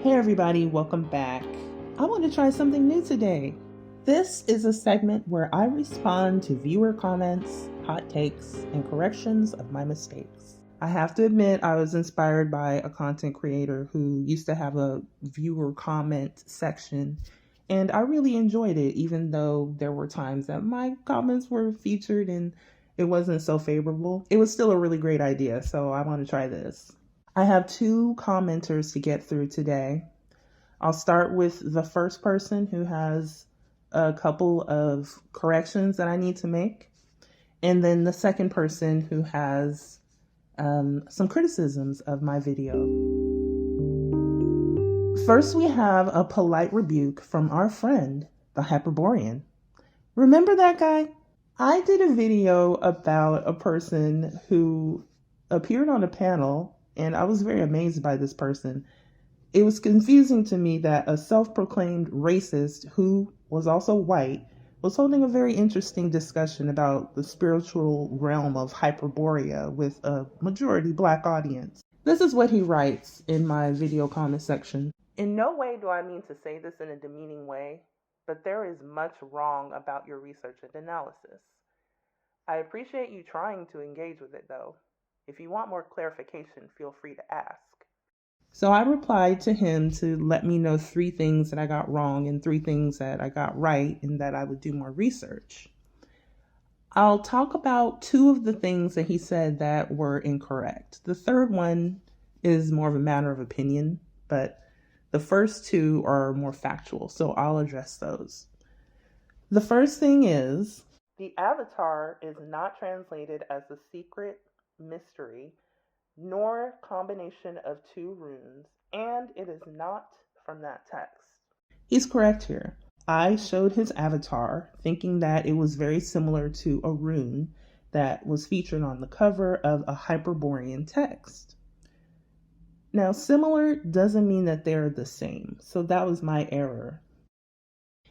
Hey everybody, welcome back. I want to try something new today. This is a segment where I respond to viewer comments, hot takes, and corrections of my mistakes. I have to admit I was inspired by a content creator who used to have a viewer comment section, and I really enjoyed it even though there were times that my comments were featured and it wasn't so favorable. It was still a really great idea, so I want to try this. I have two commenters to get through today. I'll start with the first person who has a couple of corrections that I need to make, and then the second person who has some criticisms of my video. First, we have a polite rebuke from our friend, the Hyperborean. Remember that guy? I did a video about a person who appeared on a panel, and I was very amazed by this person. It was confusing to me that a self-proclaimed racist who was also white was holding a very interesting discussion about the spiritual realm of Hyperborea with a majority Black audience. This is what he writes in my video comment section. In no way do I mean to say this in a demeaning way, but there is much wrong about your research and analysis. I appreciate you trying to engage with it though. If you want more clarification, feel free to ask. So I replied to him to let me know 3 things that I got wrong and 3 things that I got right and that I would do more research. I'll talk about 2 of the things that he said that were incorrect. The third one is more of a matter of opinion, but the first 2 are more factual, so I'll address those. The first thing is, the avatar is not translated as a secret mystery, nor combination of 2 runes, and it is not from that text. He's correct here. I showed his avatar thinking that it was very similar to a rune that was featured on the cover of a Hyperborean text. Now, similar doesn't mean that they're the same, so that was my error.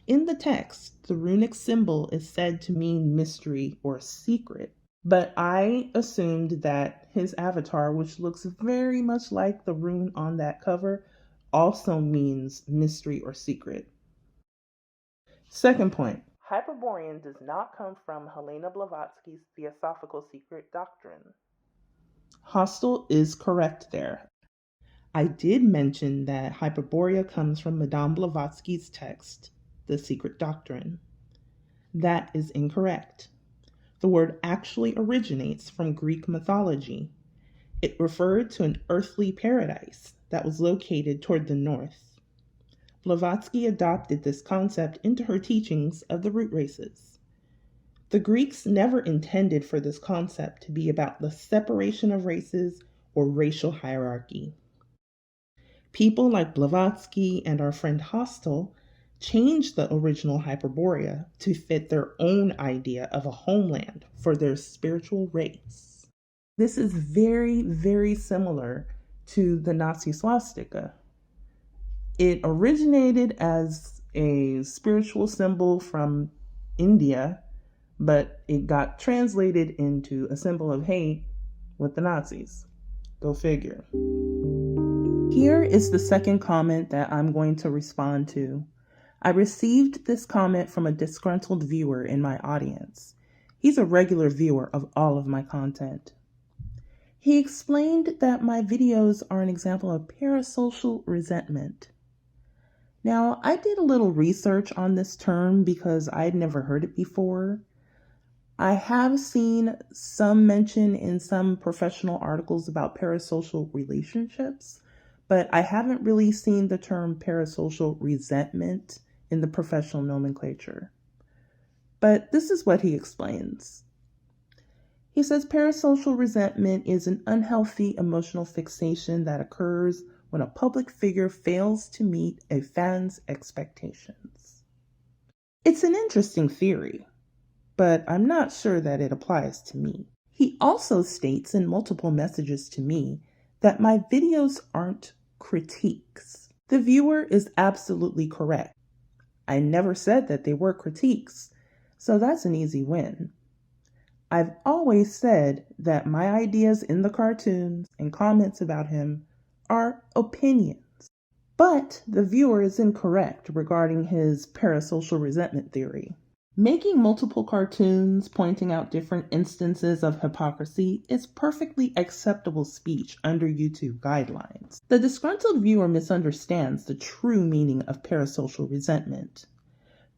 In the text, the runic symbol is said to mean mystery or secret, but I assumed that his avatar, which looks very much like the rune on that cover, also means mystery or secret. Second point, Hyperborean does not come from Helena Blavatsky's Theosophical Secret Doctrine. Hostile is correct there. I did mention that Hyperborea comes from Madame Blavatsky's text, The Secret Doctrine. That is incorrect. The word actually originates from Greek mythology. It referred to an earthly paradise that was located toward the north. Blavatsky adopted this concept into her teachings of the root races. The Greeks never intended for this concept to be about the separation of races or racial hierarchy. People like Blavatsky and our friend Hostile changed the original Hyperborea to fit their own idea of a homeland for their spiritual race. This is very, very similar to the Nazi swastika. It originated as a spiritual symbol from India, but it got translated into a symbol of hate with the Nazis. Go figure. Here is the second comment that I'm going to respond to. I received this comment from a disgruntled viewer in my audience. He's a regular viewer of all of my content. He explained that my videos are an example of parasocial resentment. Now, I did a little research on this term because I'd never heard it before. I have seen some mention in some professional articles about parasocial relationships, but I haven't really seen the term parasocial resentment in the professional nomenclature. But this is what he explains. He says parasocial resentment is an unhealthy emotional fixation that occurs when a public figure fails to meet a fan's expectations. It's an interesting theory, but I'm not sure that it applies to me. He also states in multiple messages to me that my videos aren't critiques. The viewer is absolutely correct. I never said that they were critiques, so that's an easy win. I've always said that my ideas in the cartoons and comments about him are opinions. But the viewer is incorrect regarding his parasocial resentment theory. Making multiple cartoons pointing out different instances of hypocrisy is perfectly acceptable speech under YouTube guidelines. The disgruntled viewer misunderstands the true meaning of parasocial resentment.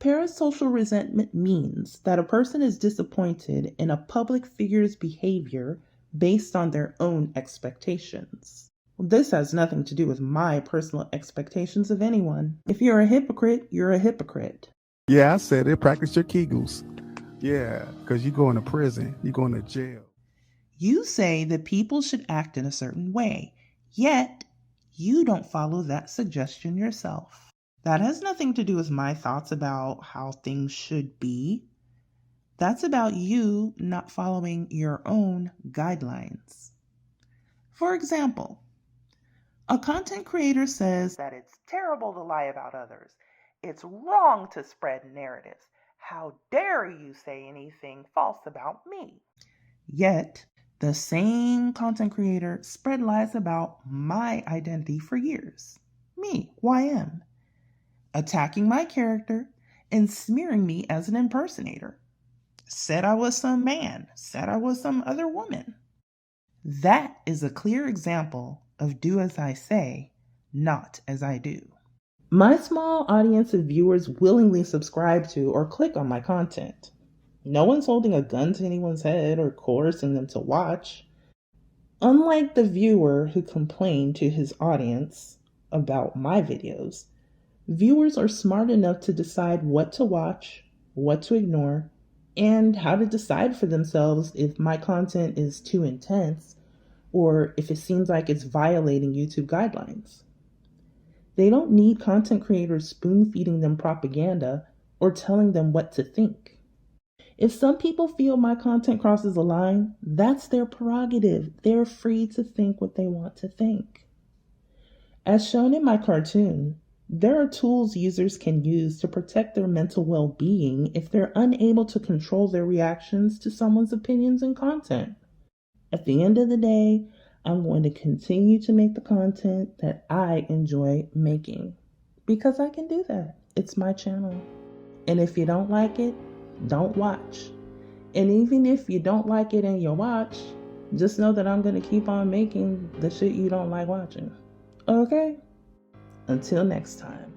Parasocial resentment means that a person is disappointed in a public figure's behavior based on their own expectations. This has nothing to do with my personal expectations of anyone. If you're a hypocrite, you're a hypocrite. Yeah, I said it. Practice your Kegels. Yeah, because you're going to prison. You're going to jail. You say that people should act in a certain way, yet you don't follow that suggestion yourself. That has nothing to do with my thoughts about how things should be. That's about you not following your own guidelines. For example, a content creator says that it's terrible to lie about others. It's wrong to spread narratives. How dare you say anything false about me? Yet, the same content creator spread lies about my identity for years. Me, YM. Attacking my character and smearing me as an impersonator. Said I was some man. Said I was some other woman. That is a clear example of do as I say, not as I do. My small audience of viewers willingly subscribe to or click on my content. No one's holding a gun to anyone's head or coercing them to watch. Unlike the viewer who complained to his audience about my videos, viewers are smart enough to decide what to watch, what to ignore, and how to decide for themselves if my content is too intense or if it seems like it's violating YouTube guidelines. They don't need content creators spoon-feeding them propaganda or telling them what to think. If some people feel my content crosses a line, that's their prerogative. They're free to think what they want to think. As shown in my cartoon, there are tools users can use to protect their mental well-being if they're unable to control their reactions to someone's opinions and content. At the end of the day, I'm going to continue to make the content that I enjoy making because I can do that. It's my channel. And if you don't like it, don't watch. And even if you don't like it and you watch, just know that I'm going to keep on making the shit you don't like watching. Okay? Until next time.